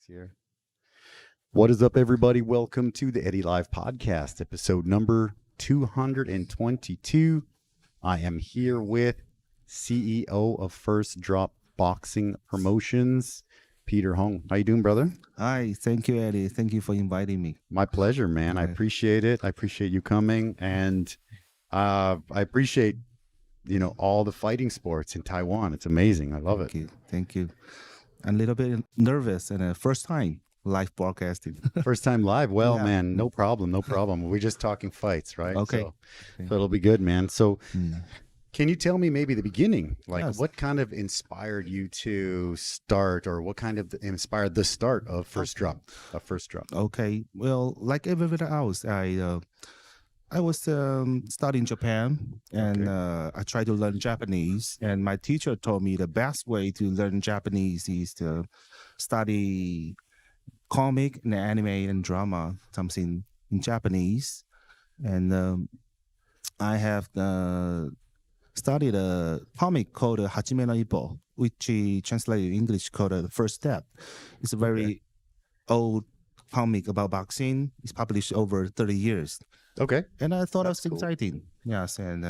Here. What is up, everybody? Welcome to the Eddie Live Podcast, episode number 222. I am here with CEO of First Drop Boxing Promotions, Peter Hong. How you doing, brother? Hi, thank you, Eddie. Thank you for inviting me. My pleasure, man. I appreciate it. I appreciate you coming, and I appreciate all the fighting sports in Taiwan. It's amazing. I love it. Thank you. I'm a little bit nervous and first time live broadcasting. First time live. Well, Yeah. man, no problem. We're just talking fights, right? Okay. So it'll be good, man. So Mm. can you tell me maybe the beginning? Like Yes. what kind of inspired you to start, or what kind of inspired the start of First Drop? Okay. Well, like everyone else, I was studying Japan and I tried to learn Japanese. And my teacher told me the best way to learn Japanese is to study comic and anime and drama, something in Japanese. And I have studied a comic called Hajime no Ippo, which translated in English called The First Step. It's a very old comic about boxing. It's published over 30 years. Okay. And I thought it was That's cool. exciting. Yes, and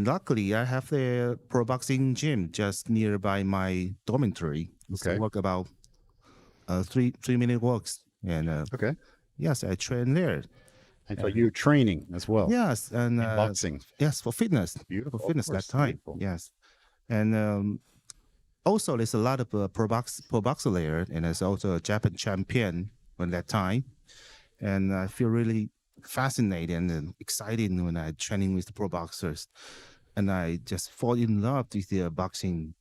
luckily I have the pro boxing gym just nearby my dormitory. It's Okay. walk about 3 minute walks, and Okay. yes, I train there. And so you're training as well. Yes, and In boxing. yes, for fitness, Beautiful. for fitness Of that course. time. Beautiful. Yes, and also there's a lot of pro boxer there, and there's also a Japan champion at that time, and I feel really fascinated and excited when I training with the pro boxers, and I just fall in love with the boxing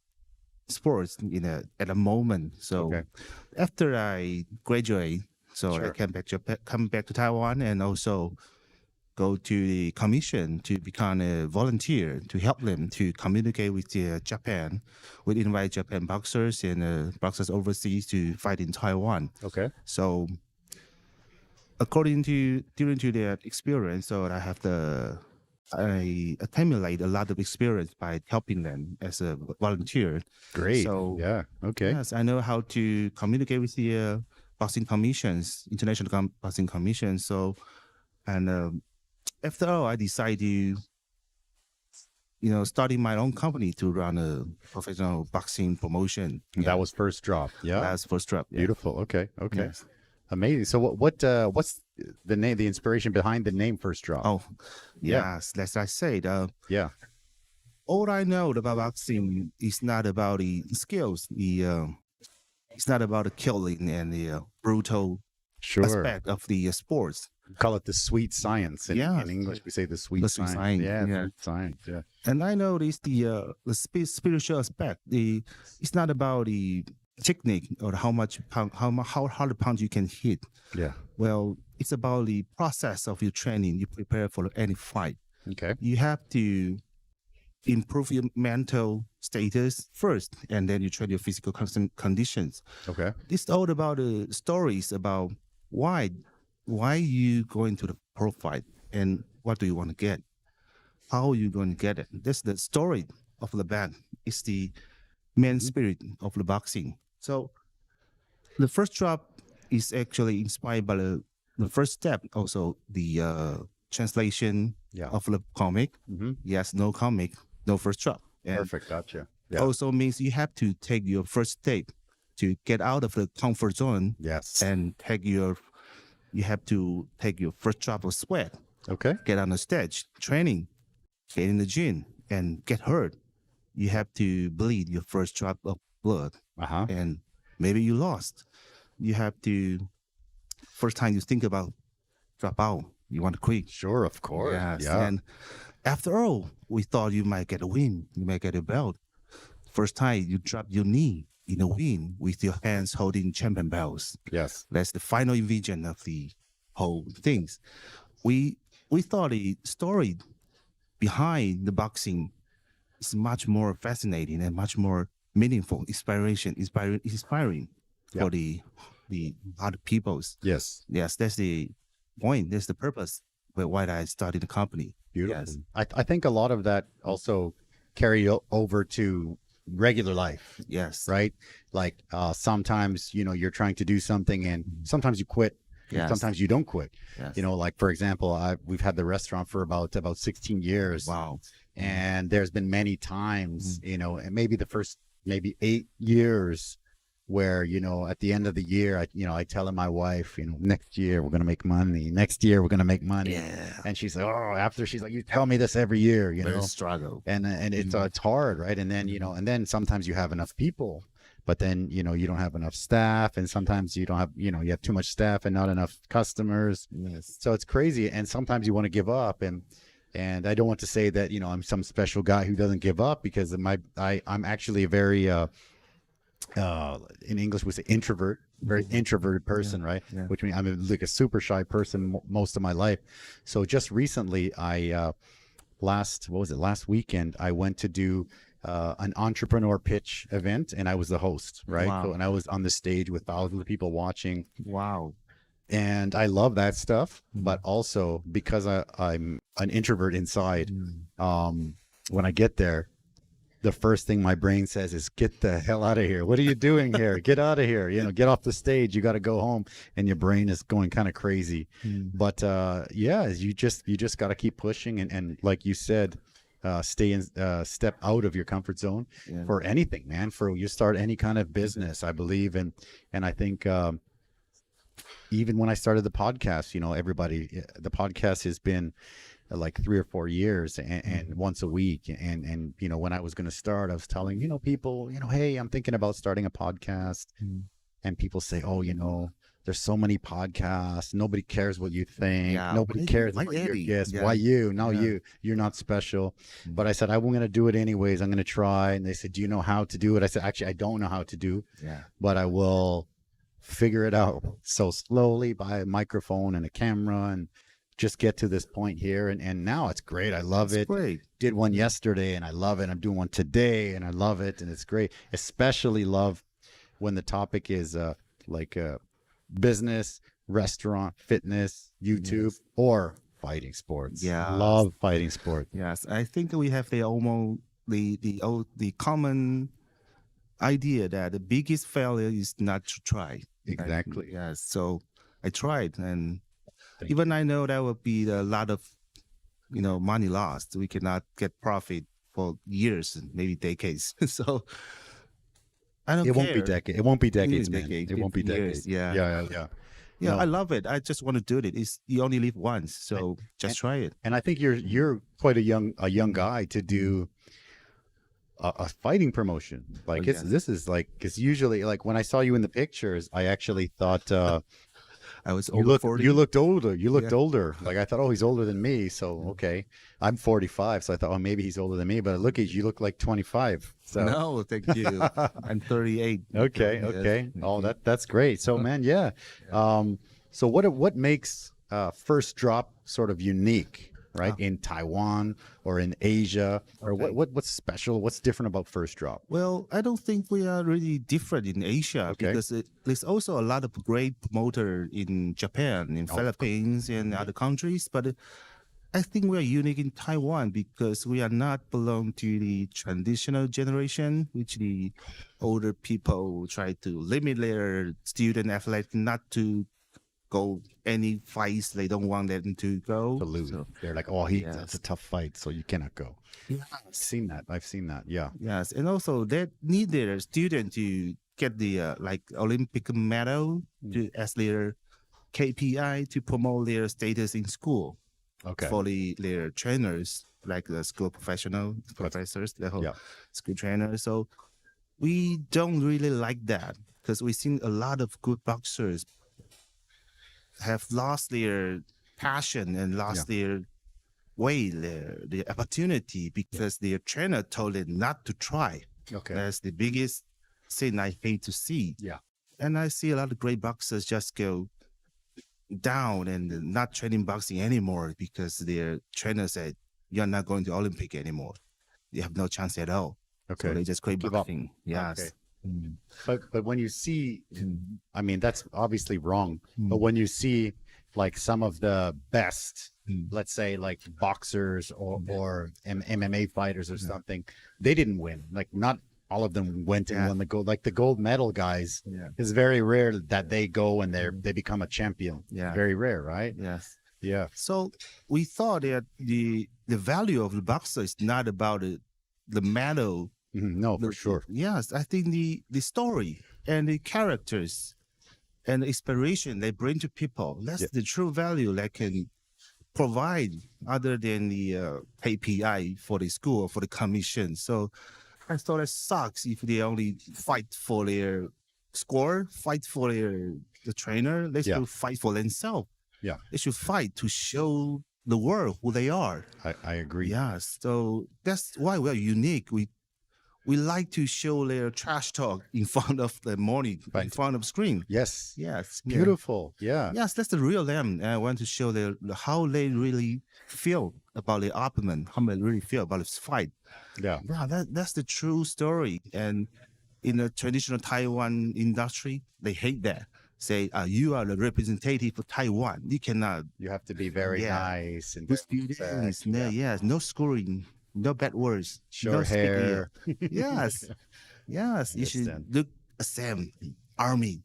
sports at a moment. So Okay. after I graduate, so I Sure. come back to Taiwan and also go to the commission to become a volunteer to help them to communicate with Japan. We invite Japan boxers and boxers overseas to fight in Taiwan. Okay. So during to that experience, so I accumulate a lot of experience by helping them as a volunteer. Great. So yeah. Okay. yes, I know how to communicate with the boxing commissions, international boxing commissions. So, and after all, I decided to, starting my own company to run a professional boxing promotion. And that was First Drop. Yeah. That's First Drop. Yeah. Beautiful. Okay. Okay. Yes. Amazing. So what's the name, the inspiration behind the name First Drop? Oh, Yeah. yes. As I said, Yeah. all I know about boxing is not about the skills. It's not about the killing and the brutal Sure. aspect of the sports. Call it the sweet science. Yeah. In English, we say the sweet The sweet science. science, Yeah. yeah. Sweet science. Yeah. And I noticed the spiritual aspect. It's not about the technique or how hard a punch you can hit. Yeah. Well, it's about the process of your training. You prepare for any fight. Okay. You have to improve your mental status first, and then you train your physical conditions. Okay. It's all about the stories about why you going to the pro fight and what do you want to get, how are you going to get it. That's the story of the band. It's the main spirit of the boxing. So the First Drop is actually inspired by the First Step, also the translation Yeah. of the comic. Mm-hmm. Yes, no comic, no First Drop. And Perfect. Gotcha. Yeah. also means you have to take your first step to get out of the comfort zone Yes. and you have to take your first drop of sweat, Okay. get on the stage, training, get in the gym and get hurt. You have to bleed your first drop of blood Uh-huh. and maybe you lost. You have to, first time you think about drop out, you want to quit. Sure. Of course. Yes. Yeah. And after all, we thought you might get a win, you might get a belt. First time you drop your knee in a win with your hands holding champion belts. Yes. That's the final vision of the whole things. We thought the story behind the boxing is much more fascinating and much more meaningful, inspiring Yeah. for the other peoples. Yes. Yes, that's the point. That's the purpose for why I started the company. Beautiful. Yes. I think a lot of that also carry over to regular life, Yes. right? Like sometimes, you're trying to do something and sometimes you quit and Yes. sometimes you don't quit. Yes. Like for example, we've had the restaurant for about 16 years. Wow. And there's been many times, and maybe the first maybe 8 years where, at the end of the year, I tell my wife, next year we're going to make money. Next year we're going to make money. Yeah. And she's like, oh, after she's like, you tell me this every year, Very struggle. and it's hard, right? And then, and then sometimes you have enough people, but then, you don't have enough staff. And sometimes you don't have, you have too much staff and not enough customers. Yes. So it's crazy. And sometimes you want to give up. And I don't want to say that, I'm some special guy who doesn't give up, because I'm actually a very, in English we say introvert, very introverted person, right? Yeah. Which means I'm like a super shy person most of my life. So just recently, last weekend, I went to do an entrepreneur pitch event, and I was the host, right? Wow. So, and I was on the stage with thousands of people watching. Wow. And I love that stuff, but also because I'm an introvert inside, when I get there, the first thing my brain says is, get the hell out of here. What are you doing here? Get out of here. Get off the stage. You got to go home. And your brain is going kind of crazy. But yeah, you just got to keep pushing. And like you said, step out of your comfort zone for anything, man. For you start any kind of business, I believe. And I think even when I started the podcast, the podcast has been like 3 or 4 years and once a week. And when I was going to start, I was telling, people, hey, I'm thinking about starting a podcast. And people say, oh, there's so many podcasts. Nobody cares what you think. Yeah. Nobody cares Why about your Eddie? guests. Yeah. Why you? No, Yeah. you're not special. But I said, I'm going to do it anyways. I'm going to try. And they said, do you know how to do it? I said, actually, I don't know how to do, but I will figure it out. So slowly, buy a microphone and a camera and just get to this point here. And now it's great. I love it. Great. Did one yesterday and I love it. I'm doing one today and I love it. And it's great. Especially love when the topic is business, restaurant, fitness, YouTube, or fighting sports. Yeah. Love fighting sports. Yes. I think we have the common idea that the biggest failure is not to try. Exactly. Yes. So I tried, and Thank even I know there will be a lot of money lost. We cannot get profit for years and maybe decades. So I don't care. It won't be decades, man. Decades. It won't be decades. Yeah. Yeah. Yeah, No. I love it. I just want to do it. You only live once, so just try it. And I think you're quite a young guy to do a fighting promotion. Like this is like, because usually, like when I saw you in the pictures, I actually thought I was over 40. you looked older. You looked older. Like I thought, oh, he's older than me. So okay, I'm 45, so I thought, oh, maybe he's older than me. But look at you, look like 25. So No, thank you. I'm 38. okay. Yes. Oh, that's great. So man, yeah. So what makes First Drop sort of unique, right? In Taiwan or in Asia, or what's special? What's different about First Drop? Well, I don't think we are really different in Asia because there's also a lot of great promoter in Japan, in Philippines, and other countries. But I think we are unique in Taiwan because we are not belong to the traditional generation, which the older people try to limit their student athlete not to go any fights they don't want them to go. To lose. So, They're like, oh, that's a tough fight, so you cannot go. yeah. I've seen that. Yeah. Yes, and also they need their student to get the Olympic medal as their KPI to promote their status in school. Okay. For their trainers, like the school professors, the whole school trainers. So we don't really like that because we've seen a lot of good boxers have lost their passion and lost their way, their opportunity because their trainer told them not to try. Okay. That's the biggest thing I hate to see. Yeah. And I see a lot of great boxers just go down and not training boxing anymore because their trainer said, you're not going to Olympic anymore. You have no chance at all. Okay. So they just quit Give up. boxing. Yes. Okay. But when you see, I mean, that's obviously wrong. But when you see like some of the best, let's say like boxers or MMA fighters or something, they didn't win. Like not all of them went and Yeah. won the gold. Like the gold medal guys, Yeah. it's very rare that they go and they become a champion. Yeah. Very rare, right? Yes. Yeah. So we thought that the value of the boxer is not about the medal. No, for sure. Yes, I think the story and the characters and the inspiration they bring to people, that's the true value they can provide other than the KPI for the school or for the commission. So I thought it sucks if they only fight for their score, fight for the trainer. They should fight for themselves. Yeah. They should fight to show the world who they are. I agree. Yes. So that's why we are unique. We like to show their trash talk in front of the monitor, in front of screen. Yes. Yes. Beautiful. Yeah. Yes, that's the real them. I want to show how they really feel about the opponent, how they really feel about this fight. Yeah. Wow, that's the true story. And in the traditional Taiwan industry, they hate that. Say, you are the representative of Taiwan. You cannot. You have to be very nice and Good students. Yes, no scoring, no bad words. Short hair. Yes. Yes. You should look the same. Army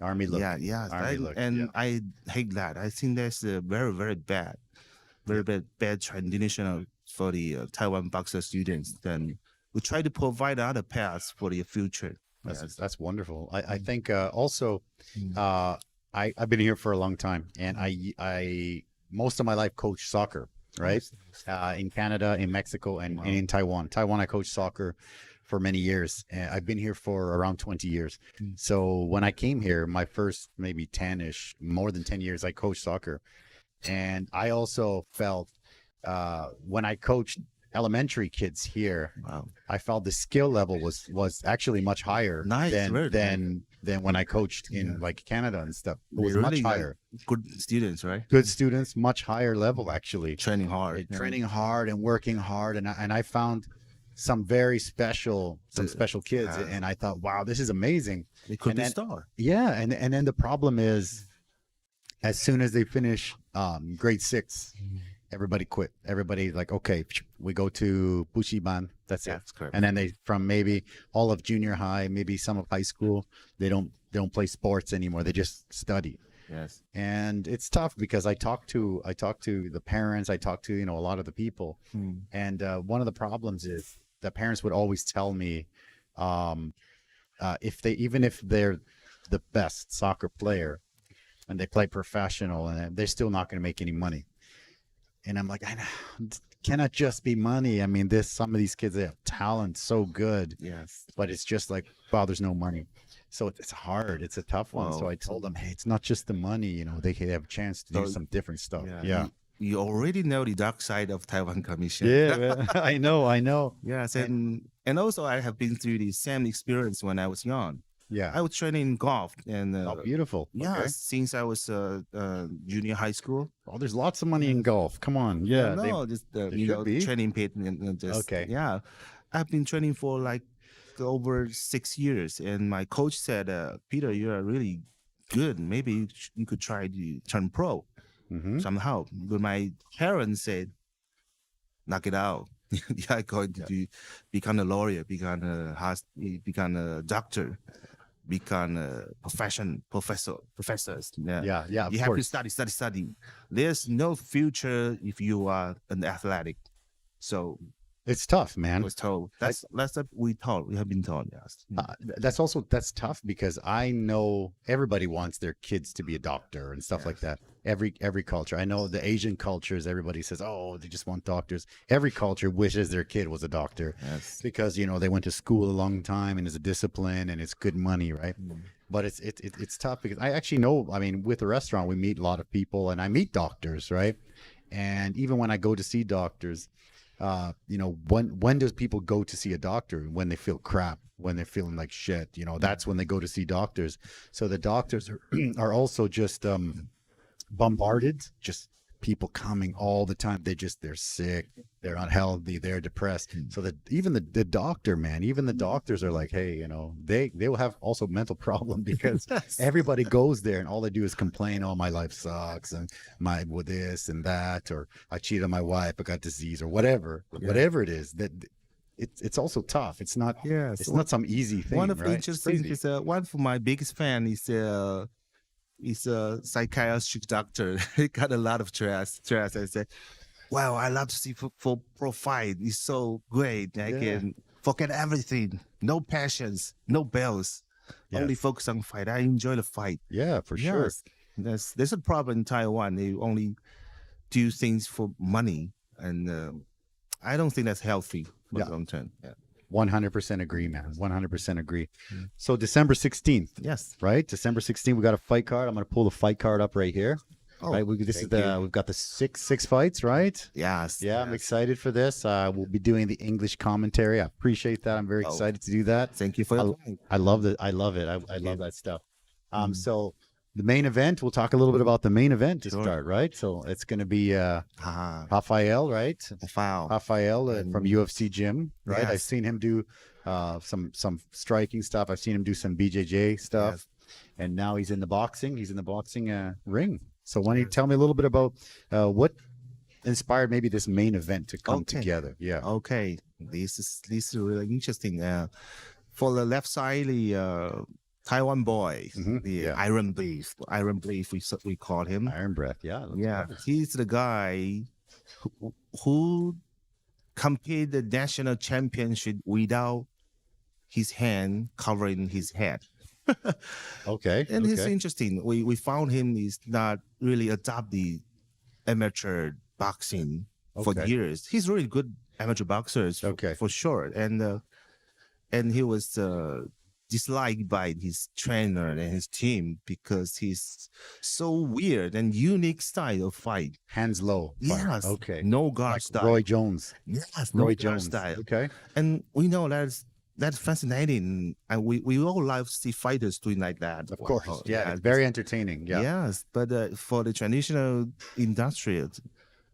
look. Yeah. Army look. I hate that. I think that's a very, very bad, bad traditional for the Taiwan boxer students. Then we try to provide other paths for the future. That's wonderful. I think also I've been here for a long time, and I most of my life coached soccer, right? In Canada, in Mexico, and in Taiwan. Taiwan, I coached soccer for many years. And I've been here for around 20 years. So when I came here, my first maybe 10-ish, more than 10 years, I coached soccer. And I also felt when I coached elementary kids here, I felt the skill level was actually much higher than when I coached in like Canada and stuff. It was much higher. Good students, right? Good students, much higher level actually. Training hard and working hard, and I found some very special kids, and I thought, wow, this is amazing. They could be star. Yeah, and then the problem is, as soon as they finish grade 6. Everybody quit. Everybody like, okay, we go to Bushiban. That's it. That's correct. And then they, from maybe all of junior high, maybe some of high school, they don't play sports anymore. They just study. Yes. And it's tough because I talk to the parents. I talk to a lot of the people, and one of the problems is the parents would always tell me, even if they're the best soccer player and they play professional, and they're still not going to make any money. And I'm like, I know, cannot just be money. I mean, some of these kids, they have talent so good. Yes. But it's just like, wow, there's no money. So it's hard. It's a tough one. So I told them, hey, it's not just the money. They have a chance to do some different stuff. Yeah. You already know the dark side of Taiwan Commission. Yeah, I know. Yes. And also I have been through the same experience when I was young. Yeah. I was training in golf. And beautiful. Yeah, since I was junior high school. Oh, there's lots of money in golf. Come on. Yeah. No, just training pit and just okay. Yeah. I've been training for like over 6 years, and my coach said, Peter, you are really good. Maybe you could try to turn pro somehow. But my parents said, knock it out. You're going to become a lawyer, become a doctor, become a professors. Yeah. You have to study. There's no future if you are an athletic. So it's tough, man. I was told. That's what we have been told. Yes. That's tough because I know everybody wants their kids to be a doctor and stuff like that. Every culture. I know the Asian cultures, everybody says, oh, they just want doctors. Every culture wishes their kid was a doctor because, they went to school a long time and it's a discipline and it's good money, right? But it's tough because I actually know, I mean, with the restaurant, we meet a lot of people and I meet doctors, right? And even when I go to see doctors, when does people go to see a doctor? When they feel crap, when they're feeling like shit, that's when they go to see doctors. So the doctors are also just bombarded, just people coming all the time. They're sick, they're unhealthy, they're depressed. So that even the doctor, man, even the doctors are like, hey, they will have also mental problem because everybody goes there and all they do is complain, oh, my life sucks and with this and that, or I cheated on my wife, I got disease or whatever it is that it's also tough. It's not Yes. it's not some easy thing, One of the right? It's interesting crazy. is one of my biggest fan is a psychiatric doctor. He got a lot of stress. I said, wow, I love to see for profile. It's so great. I Yeah. can forget everything. No passions, no bells. Only Yes. focus on fight. I enjoy the fight. Yeah, for sure. Yes. There's a problem in Taiwan. They only do things for money. And I don't think that's healthy for the long term. Yeah. 100% agree, man. 100% agree. Mm. So December 16th, Yes. right? December 16th, we got a fight card. I'm going to pull the fight card up right here. Oh, Right, we've got the six fights, right? Yes. Yeah, I'm yes. excited for this. We'll be doing the English commentary. I appreciate that. I'm very excited to do that. Thank you for your time. I love it. I love it. I love that stuff. So the main event, we'll talk a little bit about the main event to Sure. start, right? So it's going to be Ah, Rafael, right? wow. Rafael from UFC Gym, right? I've Yes. seen him do some striking stuff. I've seen him do some BJJ stuff, Yes. and now he's in the boxing. He's in the boxing ring. So why don't you tell me a little bit about what inspired maybe this main event to come Okay. together? Yeah. Okay, this is really interesting. For the left side, the Taiwan boy, Mhm, the yeah. Iron Beef, we call him. Iron Breath. Yeah. Yeah, he's the guy who competed the national championship without his hand covering his head. Okay. And it's Okay. interesting. We found him is not really adopt the amateur boxing for Okay. years. He's really good amateur boxer, Okay. for sure. And he was disliked by his trainer and his team because he's so weird and unique style of fight. Hands low. fight. Yes. Okay. No guard Like style. Roy Jones. Yes. No Roy guard Jones. style. Okay. And we know that's fascinating. And we all love to see fighters doing like that. Of course. Wow. Yeah. It's very entertaining. Yeah. Yes, but for the traditional industry,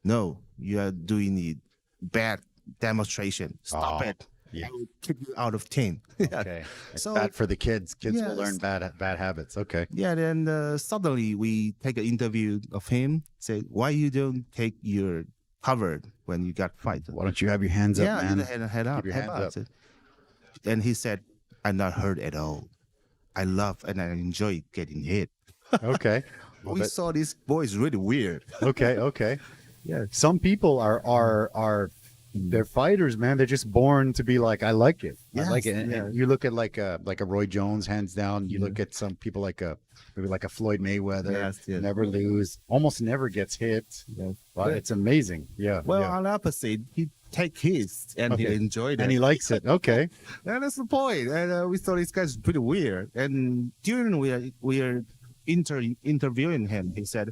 no, you are doing the bad demonstration. Stop Oh, it. yeah. I will kick you out of 10. Yeah. Okay. It's So- bad for the kids. Kids will learn Yes. bad habits. Okay. Yeah, then suddenly we take an interview of him, say, why you don't take your cover when you got fight? Why don't you have your hands up, Yeah, man? head up. Keep your hands up. And he said, I'm not hurt at all. I love and I enjoy getting hit. Okay. Well, We that- saw this boy is really weird. okay. Okay. Yeah. Some people are they're fighters, man. They're just born to be like, I like it. I like it. Yes, And yeah. you look at like a Roy Jones, hands down. You look at some people like maybe like a Floyd Mayweather, Yes, yes. never lose, almost never gets hit. Yes. But it's amazing. Yeah. Well, yeah. on the opposite, he take his and he Okay. enjoyed it. And he likes it. Okay. And that's the point. And we thought this guy's pretty weird. And during we are interviewing him, he said,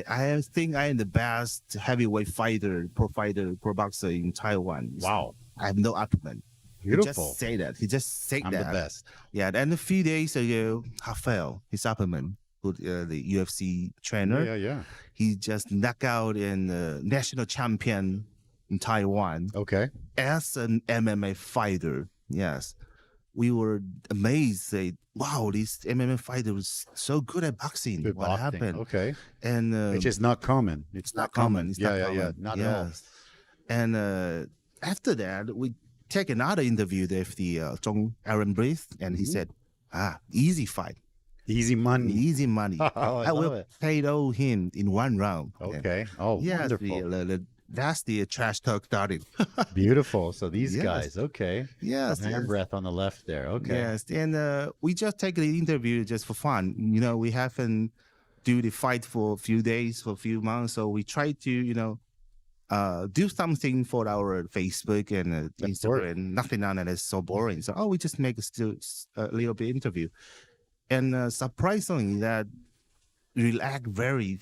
I think I am the best heavyweight pro boxer in Taiwan. Wow. I have no argument. Beautiful. He just say that. He just said I'm that. the best. Yeah. And a few days ago, Rafael, his opponent, who the UFC trainer, Yeah. Yeah. he just knocked out an national champion in Taiwan Okay. as an MMA fighter. Yes, we were amazed. That, wow, this MMA fighter was so good at boxing. Good What boxing. happened? Okay. And It's just not common. It's not common. It's yeah. not Yeah. common. Yeah. Not at all. Yes. And after that, we take another interview with the Zhong Aaron Breath, and he said, easy fight, Easy money. easy money. Oh, I will love it. KO him in one round. Okay. Oh, Yes, wonderful. that's the trash talk started. Beautiful. So these Yes. guys, okay. Yes, Hand yes. breath on the left there. Okay. Yes, and we just take the interview just for fun. You know, we haven't do the fight for a few days, for a few months, so we try to, do something for our Facebook and Instagram. Nothing on it is so boring. So, we just make a little bit interview, and surprisingly, that react very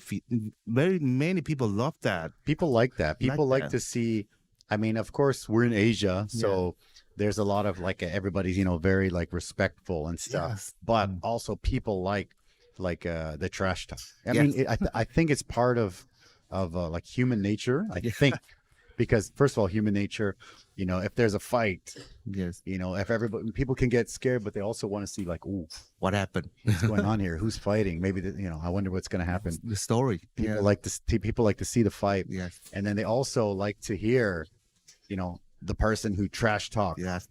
many people love that. People like that. People like that. to see. I mean, of course, we're in Asia, so there's a lot of like everybody's very like respectful and stuff. Yes. But also, people like the trash talk. I Yes. mean, I think it's part of like human nature. I think because first of all, human nature. If there's a fight, Yes, if people can get scared, but they also want to see like, ooh, what happened? what's going on here? Who's fighting? Maybe I wonder what's going to happen. The story. People like to see the fight. Yes. And then they also like to hear, the person who trash talks Yes.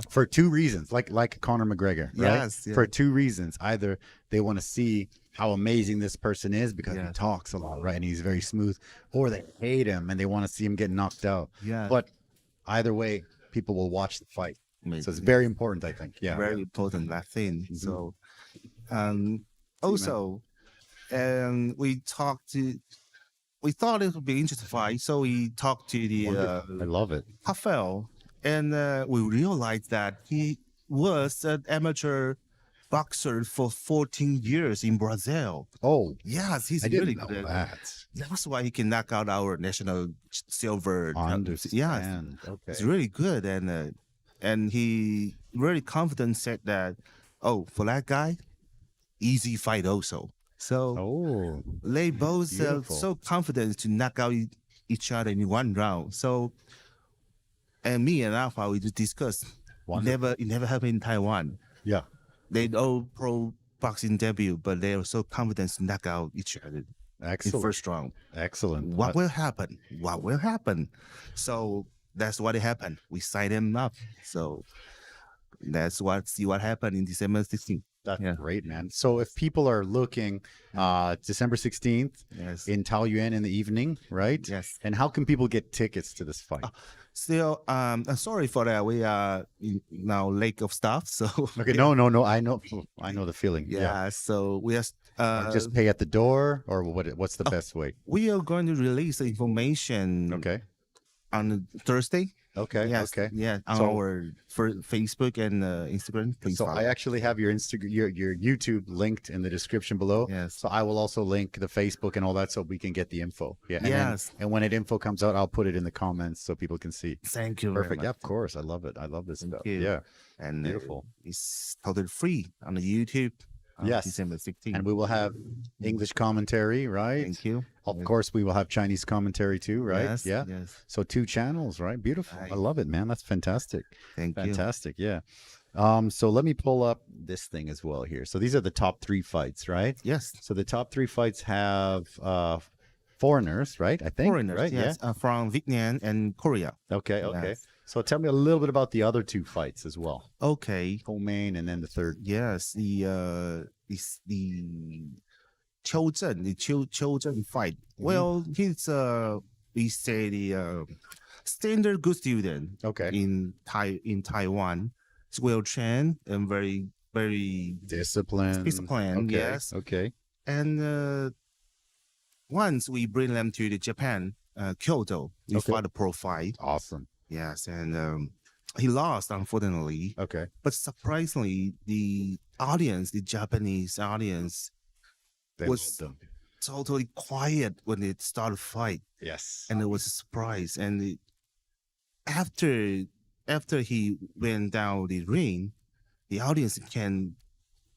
for two reasons, like Conor McGregor, right? Yes. For two reasons. Either they want to see how amazing this person is because he Yes. talks a lot, right? And he's very smooth, or they hate him and they want to see him get knocked out. Yeah. But either way, people will watch the fight. So it's very important, I think. Yeah. Very important that thing. Mhm. So, also, and we thought it would be interesting fight. So we talked to the I love it. Rafael, and we realized that he was an amateur boxer for 14 years in Brazil. Oh, Yes, he's I really didn't know good. that. That's why he can knock out our national silver. I Yeah, understand. Okay. it's really good, and he really confident said that, oh, for that guy, easy fight also. So Oh, they both beautiful. so confident to knock out each other in one round. So, and me and Alpha, we just discussed. Wonderful. It never happened in Taiwan. Yeah. They all pro boxing debut, but they are so confident to knock out each other in Excellent. first round. Excellent. What will happen? What will happen? So that's what happened. We signed him up. So that's what happened in December 16th. That's Yeah. great, man. So if people are looking, December 16th Yes. in Taoyuan in the evening, right? Yes. And how can people get tickets to this fight? Still, sorry for that. We are now lack of staff. So Okay, no. I know the feeling. yeah. So we are Just pay at the door, or what's the best way? we are going to release the information Okay. on Thursday. Okay. Yes. Okay. Yeah. On So- our Facebook and Instagram. Please So follow. I actually have your your YouTube linked in the description below. Yes. So I will also link the Facebook and all that so we can get the info. Yeah. And then- Yes. and when it info comes out, I'll put it in the comments so people can see. Thank you. very Perfect. much. Yeah, of course. I love it. I love this stuff. you. Yeah. And Beautiful. it's totally free on the YouTube. On Yes. December 16th. And we will have English commentary, right? Thank you. Of course, we will have Chinese commentary too, right? Yes, Yeah. Yes. So 2 channels, right? Beautiful. I love it, man. That's fantastic. Thank you. Fantastic. Yeah. So let me pull up this thing as well here. So these are the top 3 fights, right? Yes. So the top 3 fights have foreigners, right? I think. Foreigners. right? Yes. From Vietnam and Korea. Yeah. Okay. Okay. Yes. So tell me a little bit about the other 2 fights as well. Okay. Co-main and then the third. Yes. The Qiu Zhen, the Qiu Zhen fight. Mm-hmm. Well, he's we say the standard good student Okay. in Taiwan. He's well trained and very Discipline. disciplined. Okay. Yes. Okay. And once we bring them to the Japan, Kyoto, we Okay. fought a pro fight. Awesome. Yes, and he lost, unfortunately. Okay. But surprisingly, the audience, the Japanese audience, They was loved them. totally quiet when it started fight, Yes. and it was a surprise. And after he went down the ring, the audience can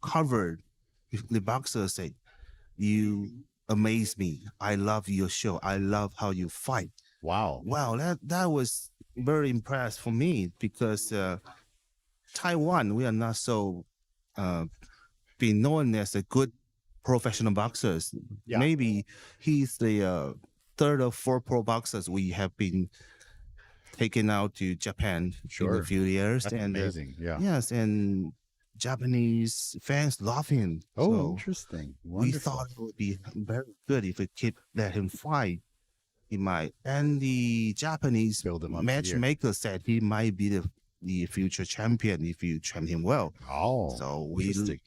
cover the boxer say, "You amaze me. I love your show. I love how you fight." Wow. Wow, that was very impressed for me because Taiwan, we are not so being known as a good professional boxers. Yeah. Maybe he's the third or fourth pro boxers we have been taken out to Japan in Sure. a few years. That's and amazing. Yeah. yes, and Japanese fans love him. Oh, So interesting. we Wonderful. thought it would be very good if we keep let him fight. He might, and the Japanese Build him up. matchmaker said he might be the future champion if you train him well. Oh, So interesting.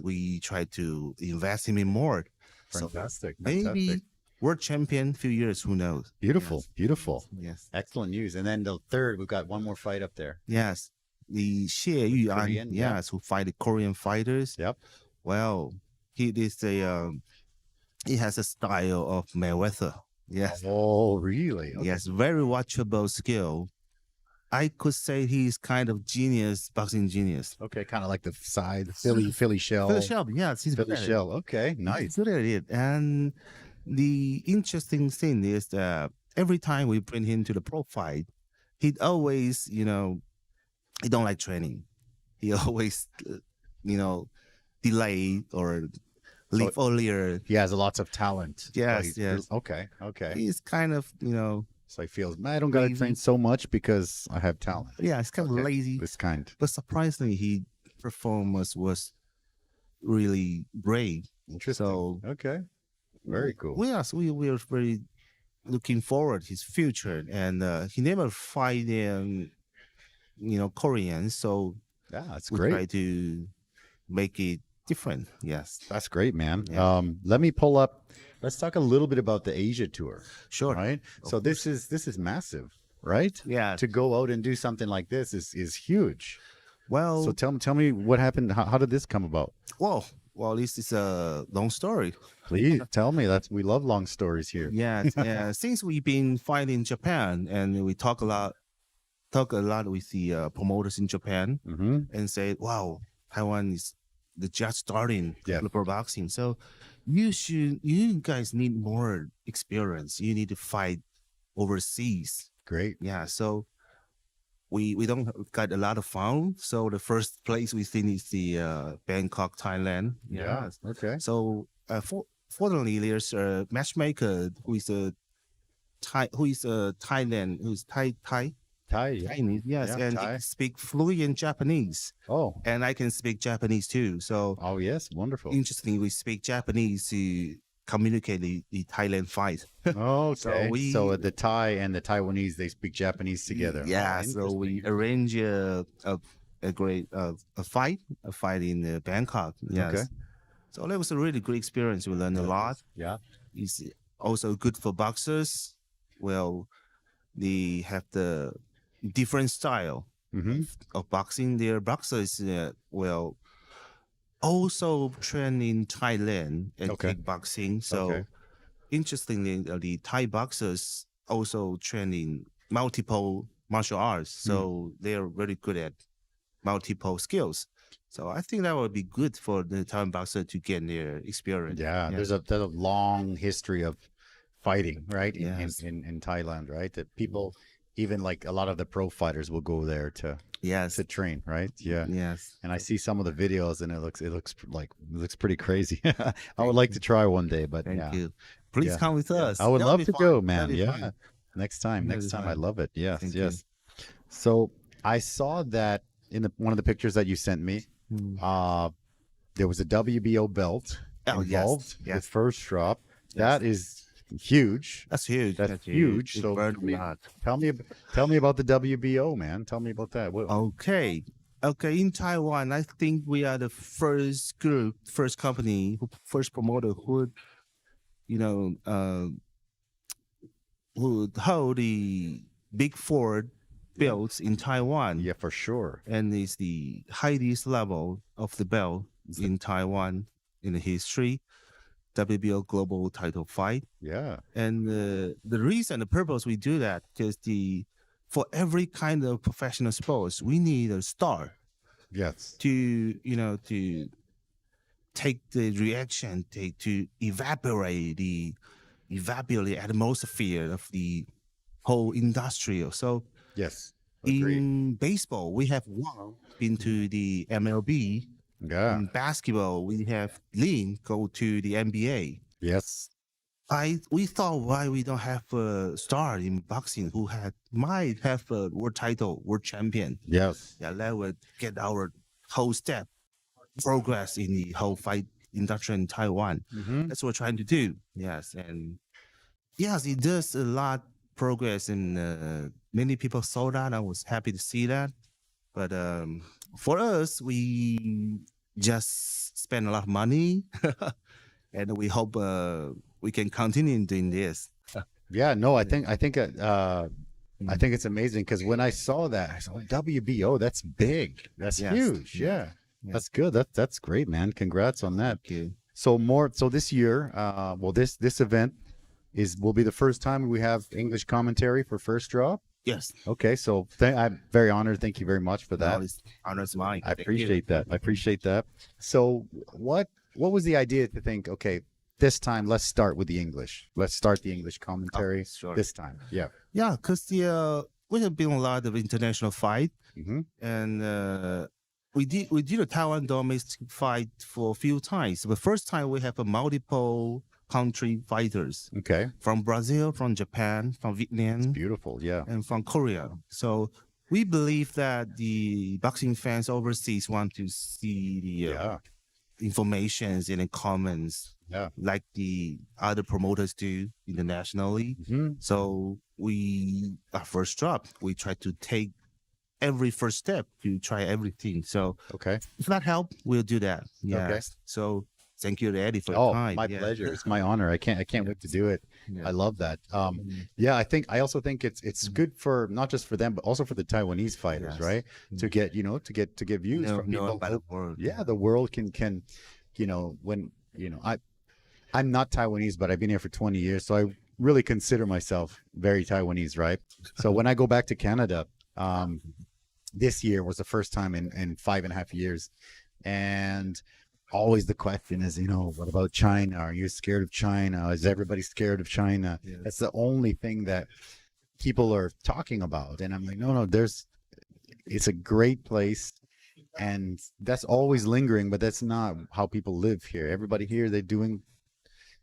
we try to invest him in more. So Fantastic. maybe Fantastic. world champion few years, who knows? Beautiful. Yes. Beautiful. Yes, Excellent news. And then the third, we've got one more fight up there. yes. The Xie Yuan, Korean, yeah. yes, who fight the Korean fighters. Yep. Well, he has a style of Mayweather. Yes. Oh, really? Okay. Yes, very watchable skill. I could say he's kind of genius, boxing genius. Okay, kind of like the side, Philly shell. Phil Shelby, yes, he's Philly very- shell. Okay, nice. he's good at it. And the interesting thing is that every time we bring him to the pro fight, he'd always, he don't like training. He always, delay or leave earlier. He has lots of talent. Yes, he's- yes. Okay, okay. He's kind of, So I feel I don't gotta train lazy. so much because I have talent. Yeah, it's kind of Okay. lazy. This kind. But surprisingly, he performance was really great. Interesting. So Okay. Very cool. we are very looking forward his future, and he never fight Koreans, so Yeah, that's we great. try to make it different. Yes, That's great, man. Yeah. Let me pull up. Let's talk a little bit about the Asia tour. sure. Right. Of So this is massive, right? Yeah. To go out and do something like this is huge. Well, So tell me what happened. How did this come about? well, this is a long story. Please tell me. We love long stories here. Yeah. Since we've been fighting Japan, and we talk a lot with the promoters in Japan, Mm-hmm. and say, "Wow, Taiwan is just starting Yeah. pro boxing. So you guys need more experience. You need to fight overseas." Great. Yeah. So we don't got a lot of fun. So the first place we think is the Bangkok, Thailand. Yeah. Okay. So fortunately, there's a matchmaker who is a Thailand, who's Thai. Thai. Yeah. Chinese, yes, Yeah, and Thai. he speak fluent Japanese, Oh. and I can speak Japanese too. So Oh yes. Wonderful. interestingly, we speak Japanese to communicate the Thailand fight. Okay. we- So the Thai and the Taiwanese they speak Japanese together. Yeah, Oh, so we interesting. arrange a great a fight in Bangkok. Yes. Okay. So that was a really great experience. We learned a lot. Yeah. It's also good for boxers. Well, they have the different style Mm-hmm. of boxing. Their boxers also train in Thailand and Okay. kickboxing. So Okay. interestingly, the Thai boxers also train in multiple martial arts. So they are very good at multiple skills. So I think that would be good for the Thai boxer to gain their experience. Yeah. There's a long history of fighting, right? Yes. In Thailand, right? That people, even like a lot of the pro fighters, will go there to Yes. train, right? Yeah. Yes. And I see some of the videos, and it looks pretty crazy. I would like to try one day, but Thank yeah, you. Please Yeah. come with us. I would That'll love be to fun. go, man. That'll be Yeah, fun. next time, That'll be I fun. love it. Yes, Thank yes. So I saw that in one of the pictures that you sent me. Mm. There was a WBO belt Oh, yes, involved yes. with first drop. Yes. That is huge. That's huge. That's huge. It So burned a lot. tell me about the WBO, man. Tell me about that. What, Okay. In Taiwan, I think we are the first company, first promoter who, who hold the Big Four belts in Taiwan. yeah, for sure. And it's the highest level of the belt in Taiwan in the history, WBO global title fight. Yeah. And the reason, the purpose we do that, because for every kind of professional sports, we need a star Yes. to take the reaction, to evaporate the atmosphere of the whole industry. So Yes. Agreed. in baseball, we have Wang been to the MLB. Yeah. In basketball, we have Lin go to the NBA. Yes. We thought, why we don't have a star in boxing who might have a world title, world champion. Yes. Yeah, that would get our whole step progress in the whole fight industry in Taiwan. Mm-hmm. That's what we're trying to do. Yes, and yes, it does a lot progress, and many people saw that. I was happy to see that. But for us, we just spend a lot of money, and we hope we can continue doing this. Yeah. No, I think it's amazing because when I saw that, I said, WBO, that's big. That's Yes. huge. Yeah. That's good. That's great, man. Congrats on that. Thank you. So this year, this event will be the first time we have English commentary for First Drop. Yes, Okay, so I'm very honored. Thank you very much for that. that is honors mine. I Thank you. appreciate that. I appreciate that. So what was the idea to think, okay, this time let's start with the English. Let's start the English commentary sure. this time. Yeah. Yeah, because we have been a lot of international fight, Mm-hmm. and we did a Taiwan domestic fight for a few times. The first time we have a multiple country fighters Okay. from Brazil, from Japan, from Vietnam, Beautiful. Yeah. and from Korea. So we believe that the boxing fans overseas want to see the Yeah. informations and the comments Yeah. like the other promoters do internationally. Hmm. So our first drop, we try to take every first step to try everything. So Okay. if that help, we'll do that. Yes. Okay. So thank you, Eddie, for your Oh, time. my Yeah. pleasure. It's my honor. I can't wait to do it. Yeah. I love that. Yeah, I also think it's good for not just for them, but also for the Taiwanese fighters, Yes. right? To get, to get views from Know people. about the world. Yeah, the world can, when, I'm not Taiwanese, but I've been here for 20 years, so I really consider myself very Taiwanese, right? So when I go back to Canada, this year was the first time in 5.5 years, and always the question is, what about China? Are you scared of China? Is everybody scared of China? Yes. That's the only thing that people are talking about, and I'm like, no, it's a great place. And that's always lingering, but that's not how people live here. Everybody here, they're doing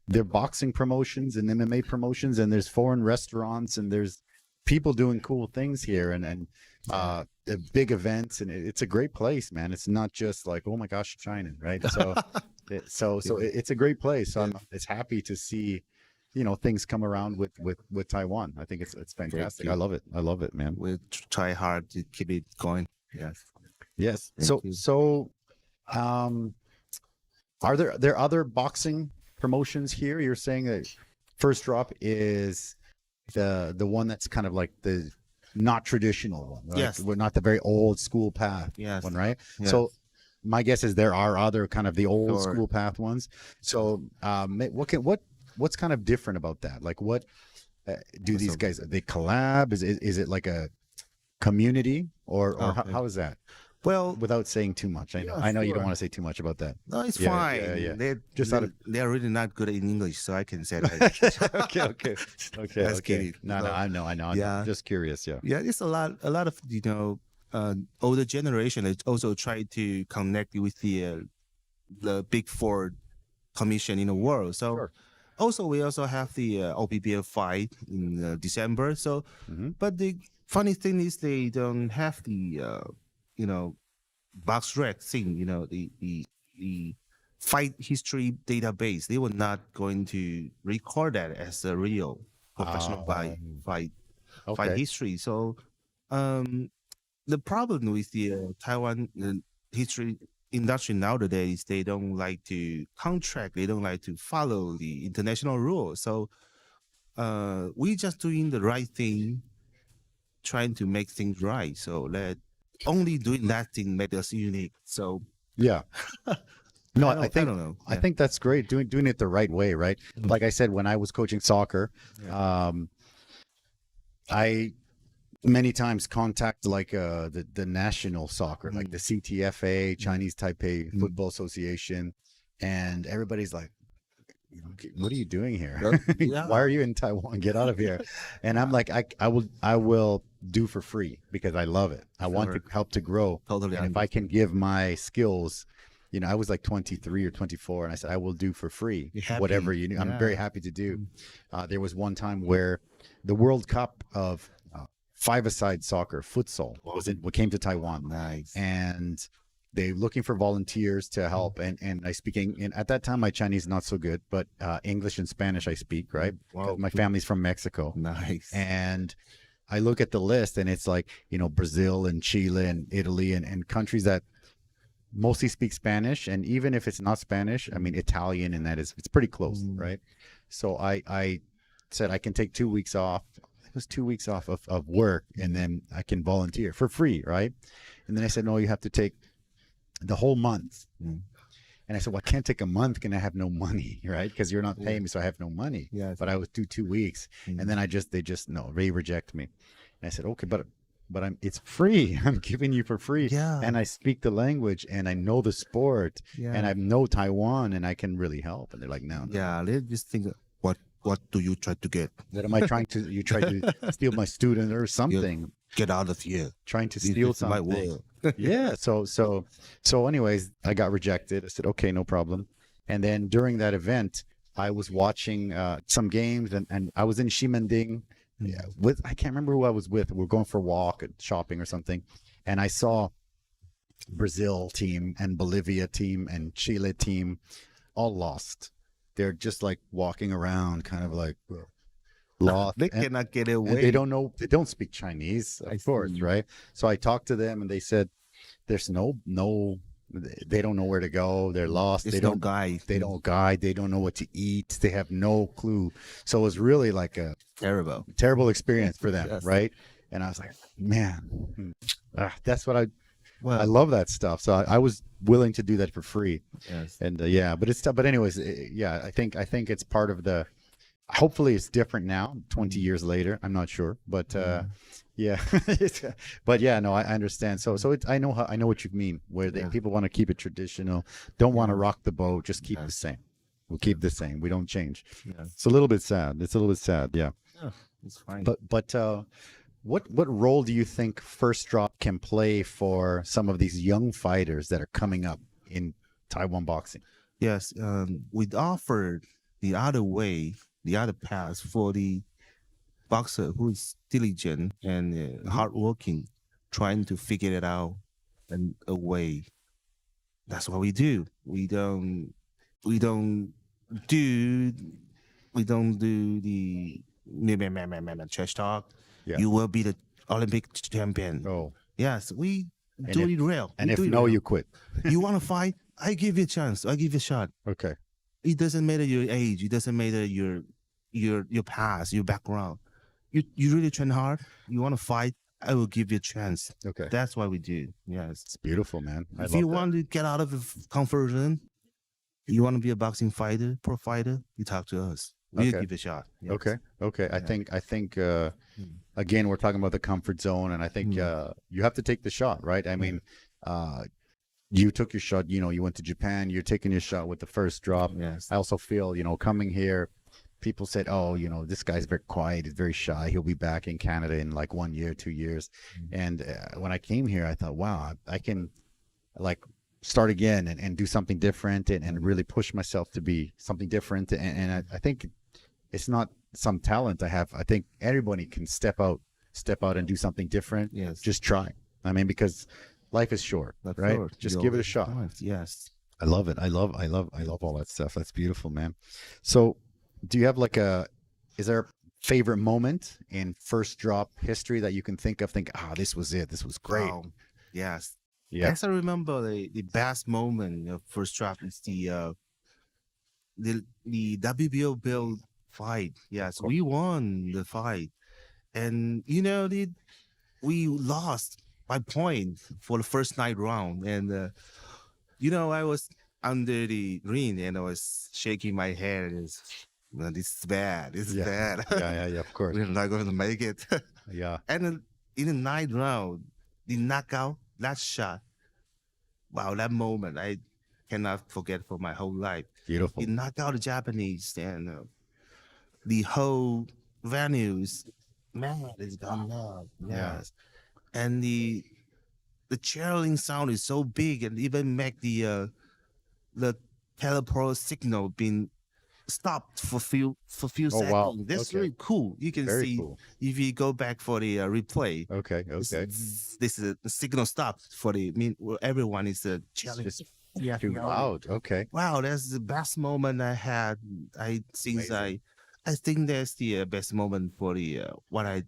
their boxing promotions and MMA promotions, and there's foreign restaurants, and there's people doing cool things here, and big events, and it's a great place, man. It's not just like, oh my gosh, China, right? So, it's a great place. So it's happy to see, things come around with Taiwan. I think it's fantastic. I love it. I love it, man. We'll try hard to keep it going. Yes. Yes. Thank you. So, are there other boxing promotions here? You're saying that First Drop is the one that's kind of like the not traditional one, right? Yes. We're not the very old school path Yes. one, right? Yes. So my guess is there are other kind of the old Sure. school path ones. So what's kind of different about that? Like what do these guys, they collab? Is it like a community or Okay. how is that? Well, Without saying too much, Yeah, I know you don't sure. want to say too much about that. no, it's Yeah, fine. yeah, yeah. They're Just out of- they're really not good in English, so I can say that. okay. Just kidding. No, So, I know. I'm yeah. just curious. Yeah. Yeah, it's a lot of older generation that also try to connect with the big four commission in the world. So Sure. also we also have the OPBL fight in December. So, Mhm. but the funny thing is they don't have the box rec thing. The fight history database. They were not going to record that as a real professional fight fight Okay. history. So, the problem with the Taiwan history industry nowadays, they don't like to contract. They don't like to follow the international rules. So, we just doing the right thing, trying to make things right. So that only doing that thing made us unique. So Yeah. No, I I think don't know. I Yeah. think that's great. Doing it the right way, right? Like I said, when I was coaching soccer, I many times contact like the national soccer, like the CTFA, Chinese Taipei Football Association, and everybody's like, what are you doing here? Yeah. Why are you in Taiwan? Get out of here. And I'm like, I will do for free because I love it. I want to Sure. help to grow. Totally. And if I can give my skills, I was like 23 or 24, and I said, I will do for free You're happy. whatever you need. I'm Yeah. very happy to do. There was one time where the World Cup of five-a-side soccer, futsal, came to Taiwan. Nice. And they're looking for volunteers to help. And I at that time, my Chinese not so good, but English and Spanish I speak, right? 'Cause Wow. my family's from Mexico. Nice. And I look at the list, and it's like, Brazil and Chile and Italy and countries that mostly speak Spanish. And even if it's not Spanish, I mean, Italian, and it's pretty close, right? So I said I can take 2 weeks off. It was 2 weeks off of work, and then I can volunteer for free, right? And then I said, no, you have to take the whole month. And I said, well, I can't take a month, and I have no money, right? Because you're not paying me, so I have no money. Yes. But I would do 2 weeks, and then they reject me. And I said, okay, but it's free. I'm giving you for free. Yeah. And I speak the language, and I know the sport, and I know Taiwan, and I can really help. And they're like, no. Yeah, they just think, what do you try to get? That am I trying to? You try to steal my student or something? Get out of here. Trying to This steal is my something? world. Yeah. So anyways, I got rejected. I said, okay, no problem. And then during that event, I was watching some games, and I was in Ximending yeah, with I can't remember who I was with. We're going for a walk, shopping or something, and I saw Brazil team and Bolivia team and Chile team all lost. They're just like walking around, kind of like lost, They cannot get and they away. don't know. They don't speak Chinese, I of course, see. right? So I talked to them, and they said there's no. They don't know where to go. They're lost. There's no guide. They don't guide. They don't know what to eat. They have no clue. So it was really like a Terrible. terrible experience for them, Yes. right? And I was like, man, that's what I Well, love that stuff. So I was willing to do that for free. yes. And yeah, but it's tough. But anyways, yeah, I think it's part of the. Hopefully, it's different now. 20 years later, I'm not sure, but yeah, but yeah, no, I understand. So I know I know what you mean. Where Yeah. people want to keep it traditional, don't want to rock the boat, just keep the Yes. same. We'll keep the same. We don't change. Yes. It's a little bit sad. It's a little bit sad. Yeah. Yeah, it's fine. But what role do you think First Drop can play for some of these young fighters that are coming up in Taiwan boxing? Yes, we offered the other way, the other path for the boxer who is diligent and hardworking, trying to figure it out and a way. That's what we do. We don't do the trash talk. Yeah. You will be the Olympic champion. Oh, Yes, we And do if- it real. and We if do it no, real. you quit. You want to fight? I give you a chance. I give you a shot. Okay. It doesn't matter your age. It doesn't matter your past, your background. You really train hard. You want to fight? I will give you a chance. Okay. That's what we do. Yes. It's beautiful, man. I If love you that. want to get out of the comfort zone, you want to be a boxing fighter, pro fighter, you talk to us. We'll Okay. give you a shot. Yes. Okay. Okay. I think again we're talking about the comfort zone, and I think you have to take the shot, right? I mean, you took your shot. You know, you went to Japan. You're taking your shot with the First Drop. Yes. I also feel, coming here, people said, "Oh, this guy's very quiet. He's very shy. He'll be back in Canada in like 1 year, 2 years." And when I came here, I thought, "Wow, I can like start again and do something different and really push myself to be something different." And I think it's not some talent I have. I think everybody can step out and do something different. Yes. Just try. I mean, because life is short, That's right? short. Just You give it a always shot. want. Yes. I love it. I love all that stuff. That's beautiful, man. So, do you have is there a favorite moment in First Drop history that you can think of? This was it. This was great. Wow. Yes. Yeah. As I remember, the best moment of First Drop is the WBO belt fight. Yes, we won the fight, and we lost by point for the first night round, and I was under the ring and I was shaking my head. This is bad. This is Yeah. bad. Yeah. Of course. We're not going to make it. Yeah. And then in the ninth round, the knockout, that shot, wow, that moment I cannot forget for my whole life. Beautiful. He knocked out the Japanese, and the whole venues, man, it's gone up. Yeah. Yes, and the cheering sound is so big, and even make the teleport signal being stopped for few Oh, seconds. wow. That's Okay. really cool. You can Very see cool. if you go back for the replay. Okay. This, Okay. this is the signal stopped for everyone is cheering. Just Yeah, too loud. Okay. wow, that's the best moment I had. Amazing. I think that's the best moment for the what I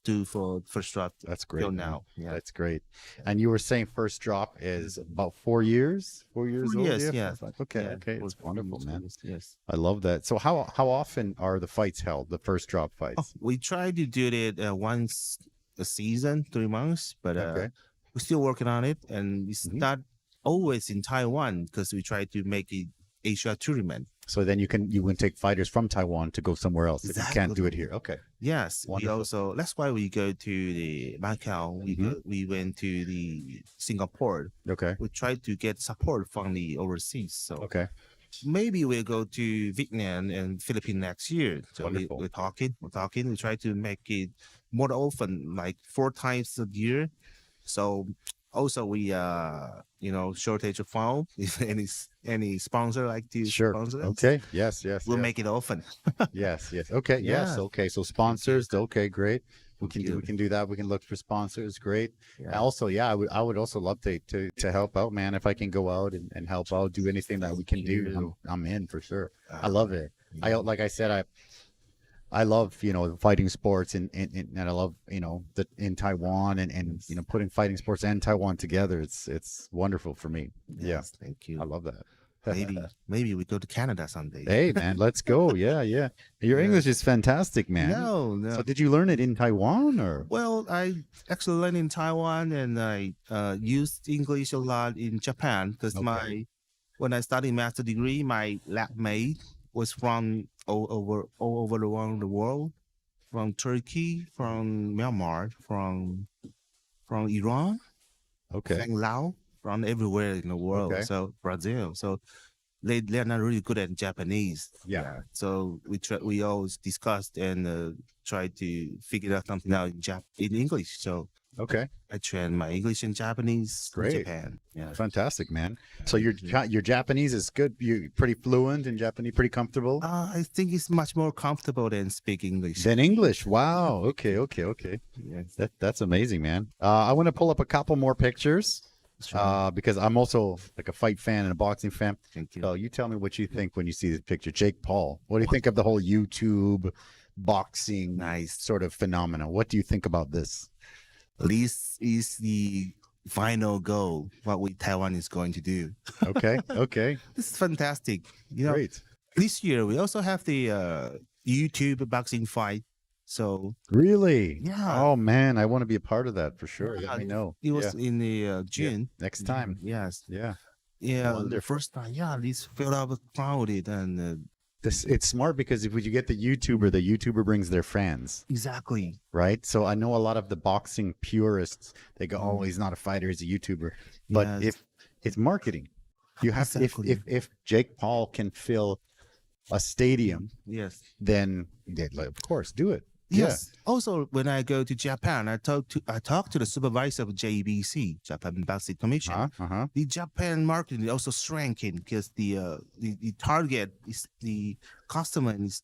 do for First Drop That's great. till man. now. Yeah. That's great. And you were saying First Drop is about 4 years? 4 years 4 old? years, Yeah. yeah. 4 or 5. Okay. Yeah, Okay. for It's wonderful, 4 man. years, yes. I love that. So how often are the fights held? The First Drop Oh, fights? we try to do it once a season, 3 months, but Okay. we're still working on it, and it's Mhm. not always in Taiwan because we try to make it Asia tournament. So then you can take fighters from Taiwan to go somewhere else if you can't do it Exactly. here. Okay. Yes, we Wonderful. also that's why we go to the Macau. We went to the Singapore. Okay. We try to get support from the overseas. So Okay. maybe we'll go to Vietnam and Philippines next year. So Wonderful. we're talking. We try to make it more often, like 4 times a year. So Also, we shortage of phone. If any sponsor like to Sure. sponsor us, Okay. Yes. Yes. we'll Yes. make it often. Yes. Yes. Okay. Yes. Yeah. Okay. So sponsors. Okay. Great. Thank you. We can do that. We can look for sponsors. Great. Yeah. Also, yeah, I would also love to help out, man. If I can go out and help out, do anything that we can do, I'm in for sure. I love it. Like I said, I love, fighting sports and I love, in Taiwan and putting fighting sports and Taiwan together. It's wonderful for me. Yeah. Yes, thank you. I love that. Maybe we go to Canada someday. Hey, man, let's go. Yeah. Yeah. Your English is fantastic, man. No. So did you learn it in Taiwan or? Well, I actually learned in Taiwan, and I used English a lot in Japan because Okay. when I studied master degree, my lab mate was from all over around the world, from Turkey, from Myanmar, from Iran, Okay. from Laos, from everywhere in the world. Okay. So Brazil. So they're not really good at Japanese. Yeah. So we always discussed and tried to figure out something out in English. So Okay. I trained my English and Japanese in Great. Japan. Yeah. Fantastic, man. So your Japanese is good. You're pretty fluent in Japanese, pretty comfortable. I think it's much more comfortable than speak English. Then English. Wow. Okay. Okay. Okay. Yes. That's amazing, man. I want to pull up a couple more pictures Sure. because I'm also like a fight fan and a boxing fan. Thank you. So you tell me what you think when you see this picture. Jake Paul. What do you think of the whole YouTube boxing Nice. sort of phenomenon? What do you think about this? This is the final goal, what Taiwan is going to do. Okay. Okay. This is fantastic. Great. This year we also have the YouTube boxing fight. So Really? Yeah. Oh man, I want to be a part of that for sure. Let me know. it was Yeah. in the June. Next time. Yes. Yeah. Yeah. The Wonderful. first time. Yeah. This filled up crowded and It's smart because if you get the YouTuber brings their fans, exactly. right? So I know a lot of the boxing purists, they go, "Oh, he's not a fighter, he's a YouTuber." But Yes. if it's marketing, you have Exactly. if Jake Paul can fill a stadium, Yes. then of course do it. Yes. Also, when I go to Japan, I talk to the supervisor of JBC, Japan Boxing Commission. Uh-huh. The Japan market is also shrinking because the target is the customer is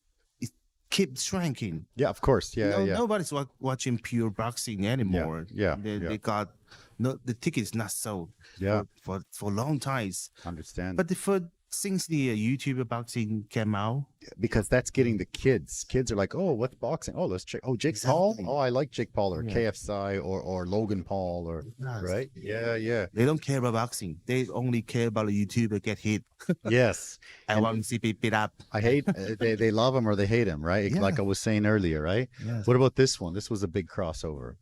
keep shrinking. Yeah, of course. Yeah, yeah. Nobody's watching pure boxing anymore. yeah, They got the ticket is not sold. Yeah. For long times. Understand. But since the YouTuber boxing came out, because that's getting the kids. Kids are like, "Oh, what's boxing? Oh, let's check. Oh, Jake Paul. Exactly. Oh, I like Jake Paul or Yeah. KFSI or Logan Paul or Yes. right? Yeah, yeah. they don't care about boxing. They only care about the YouTuber get hit. Yes. I want to see people beat up. I hate they love him or they hate him, right? Yeah. Like I was saying earlier, right? Yes. What about this one? This was a big crossover.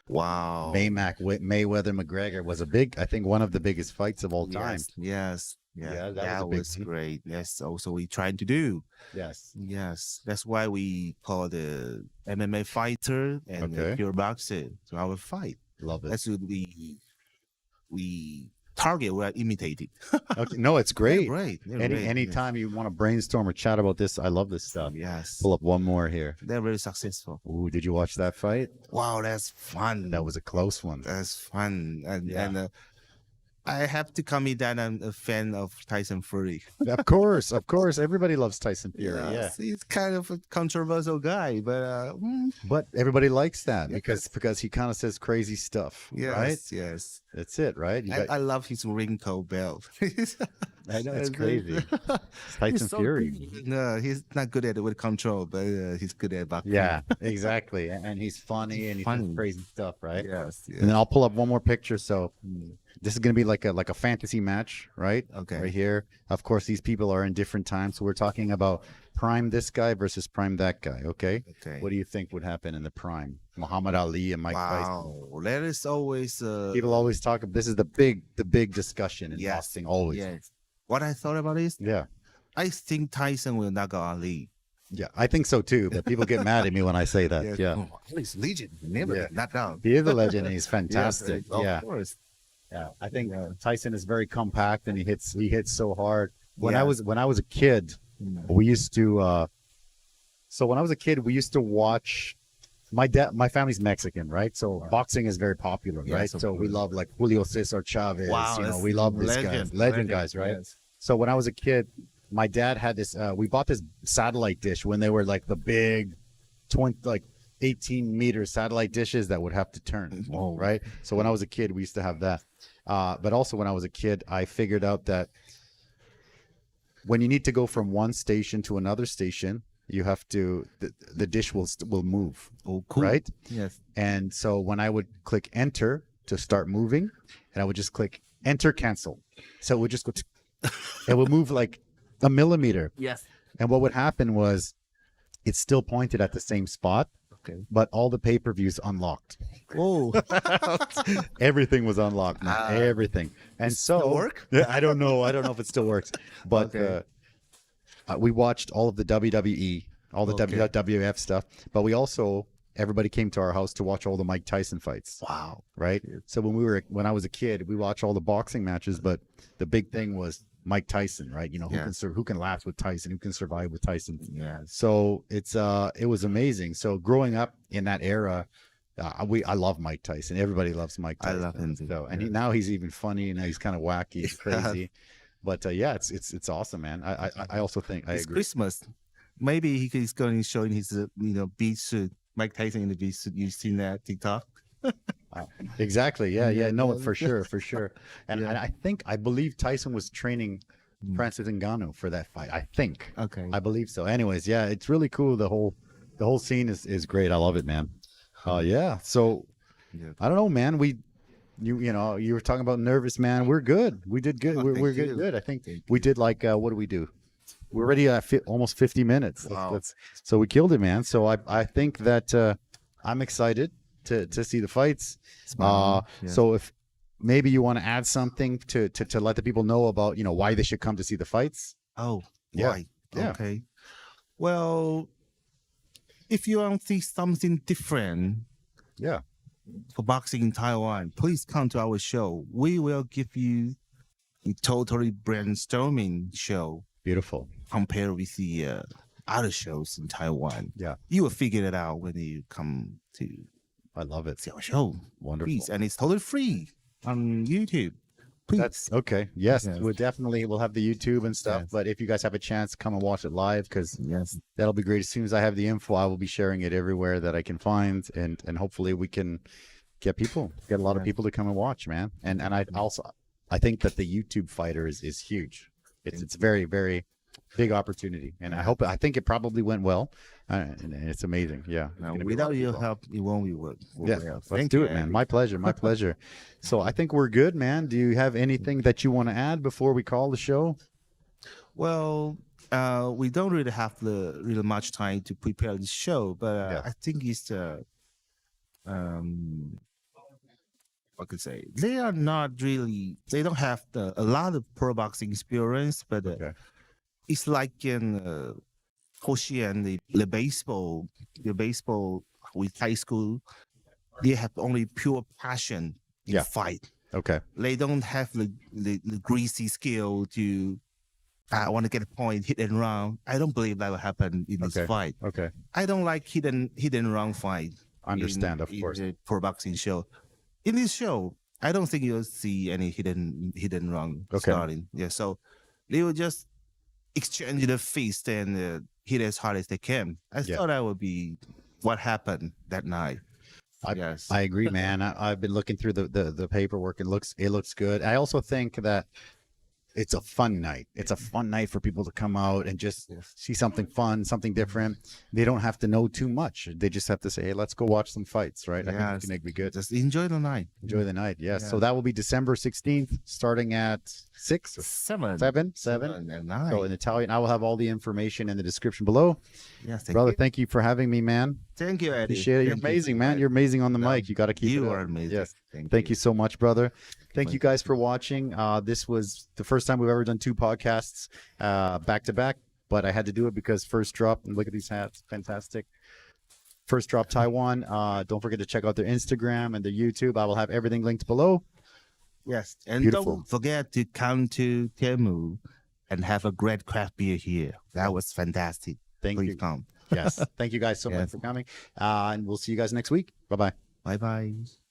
Wow. Mayweather McGregor was I think one of the biggest fights of all time. Yes. Yeah, that was a that big was one. great. That's also we trying to do. Yes. Yes. That's why we call the MMA fighter and the Okay. pure boxer to our fight. Love it. That's what we target. We're imitating. Okay. No, it's They're great. great. They're great. Anytime you want to brainstorm or chat about this, I love this stuff. Yes. Pull up one more here. They're very successful. Ooh, did you watch that fight? Wow, that's fun. That was a close one. That's fun. Yeah. And I have to commit that I'm a fan of Tyson Fury. Of course, of course. Everybody loves Tyson Fury. Yeah. Yes, he's kind of a controversial guy, but But everybody likes that Yes. because he kind of says crazy stuff. yes, Right? yes. That's it, right? You got- I love his wrinkle belt. I know it's That's crazy. He's Tyson so Fury. good. No, he's not good at it with control, but he's good at boxing. Yeah, exactly. And he's funny and he says Funny. crazy stuff, right? Yes. yes. And then I'll pull up one more picture. So this is gonna be like a fantasy match, right? Okay. Right here. Of course, these people are in different times. So we're talking about prime this guy versus prime that guy. Okay. Okay. What do you think would happen in the prime? Muhammad Ali and Mike Tyson. Wow, that is always People always talk. This is the big discussion in Yes. boxing. Always. yes. What I thought about is Yeah. I think Tyson will knock out Ali. Yeah. I think so too. But people get mad at me when I say that. Yes. Yeah. Oh, Ali's legend. Never Yeah. knocked out. He is a legend and he's fantastic. Yes, Yeah. Of course. Yeah, I think Tyson is very compact and he hits so hard. When I Yeah. was a kid, we used to. So when I was a kid, we used to watch my family's Mexican, right? So boxing is very popular, right? Yes, of So we course. love like Julio Cesar Chavez. Wow, You know, that's we love this guys, legend, legend guys, right? yes. So when I was a kid, my dad had this. We bought this satellite dish when they were like the big, 18-meter satellite dishes that would have to turn, Whoa. right? So when I was a kid, we used to have that. But also when I was a kid, I figured out that when you need to go from one station to another station, you have to the dish will move, Oh, cool. right? Yes. And so when I would click enter to start moving, and I would just click enter cancel, so it would just go. It would move like a millimeter. Yes. And what would happen was, it still pointed at the same spot, Okay. but all the pay-per-views unlocked. Oh. Everything was unlocked, man. Everything. And so still work? Yeah, I don't know if it still works, but Okay. we watched all of the WWE, all the Okay. WWF stuff, but we also, everybody came to our house to watch all the Mike Tyson fights. Wow. Right? So when I was a kid, we watched all the boxing matches, but the big thing was Mike Tyson, right? You know, who can last with Tyson, who can survive with Tyson. Yeah. So it was amazing. So growing up in that era, I love Mike Tyson. Everybody loves Mike I Tyson. love him too. So, and now he's even funny, and he's kind of wacky, he's crazy. But yeah, it's awesome, man. I also think I It's agree. Christmas. Maybe he's going to show in his beach suit. Mike Tyson in the beach suit. You've seen that TikTok? Exactly. Yeah. Yeah, No, yeah. for sure. And Yeah. I believe Tyson was training Francis Ngannou for that fight. I think. Okay. I believe so. Anyways, yeah, it's really cool. The whole scene is great. I love it, man. Yeah. So Yeah. I don't know, man. You know, you were talking about nervous, man. We're good. We did good. Oh, We're thank good. you. Good. I think Thank we did like what do we do? We're already at almost 50 minutes. Wow. So we killed it, man. So I think that I'm excited to see the fights. Yeah. So if maybe you want to add something to let the people know about, you know, why they should come to see the fights. Oh, Yeah. right. Yeah. Okay. Well, if you want to see something different Yeah. for boxing in Taiwan, please come to our show. We will give you a totally brainstorming show Beautiful. compared with the other shows in Taiwan. Yeah. You will figure it out when you come to I love it. see our show. Wonderful. Please. And it's totally free on YouTube. Please. That's okay. Yes, Yes. we'll have the YouTube and stuff. Yes. But if you guys have a chance, come and watch it live, because Yes. that'll be great. As soon as I have the info, I will be sharing it everywhere that I can find, and hopefully we can get a lot of Yeah. people to come and watch, man. And I think that the YouTube fighter is huge. It's very, very big opportunity, and I think it probably went well, and it's amazing. Yeah. It's Now, gonna be a lot without of your people. help, it won't be work. Yeah, let's do it, man. My pleasure. My pleasure. So I think we're good, man. Do you have anything that you want to add before we call the show? Well, we don't really have really much time to prepare the show, but Yeah. I think it's what could say they are not really. They don't have a lot of pro boxing experience, but Okay. it's like in Hoshi and the baseball with high school. They have only pure passion in Yeah. fight. Okay. They don't have the greasy skill to I want to get a point, hit and run. I don't believe that will happen in this Okay. fight. Okay. I don't like hit and run fight. Understand, of in course. the pro boxing show. In this show, I don't think you'll see any hit and run Okay. starting. Yeah, so they will just exchange the fist and hit as hard as they can. I Yeah. thought that would be what happened that night. I- Yes. I agree, man. I've been looking through the paperwork. It looks good. I also think that it's a fun night. It's a fun night for people to come out and just Yes. see something fun, something different. They don't have to know too much. They just have to say, "Hey, let's go watch some fights." Right? I think Yes. it's gonna be good. Just enjoy the night. Enjoy the night. Yes. So Yeah. that will be December 16th, starting at 6 or 7 7. and 9. So in Italian, I will have all the information in the description below. Yes, thank Brother, you. thank you for having me, man. Thank you, Eddie. Appreciate it. You're Thank you. amazing, man. You're amazing on the No, mic. You got to keep it You up. are amazing. Yes. Thank You so much, brother. Thank My you guys for watching. This was the first time we've ever done 2 podcasts back to back, but I had to do it because First Drop, and look at these hats, fantastic. First Drop Taiwan. Don't forget to check out their Instagram and their YouTube. I will have everything linked below. Yes, and Beautiful. don't forget to come to Temu and have a great craft beer here. That was fantastic. Thank Please you. come. Yes. Thank you guys so much Yes. for coming. And we'll see you guys next week. Bye bye. Bye bye.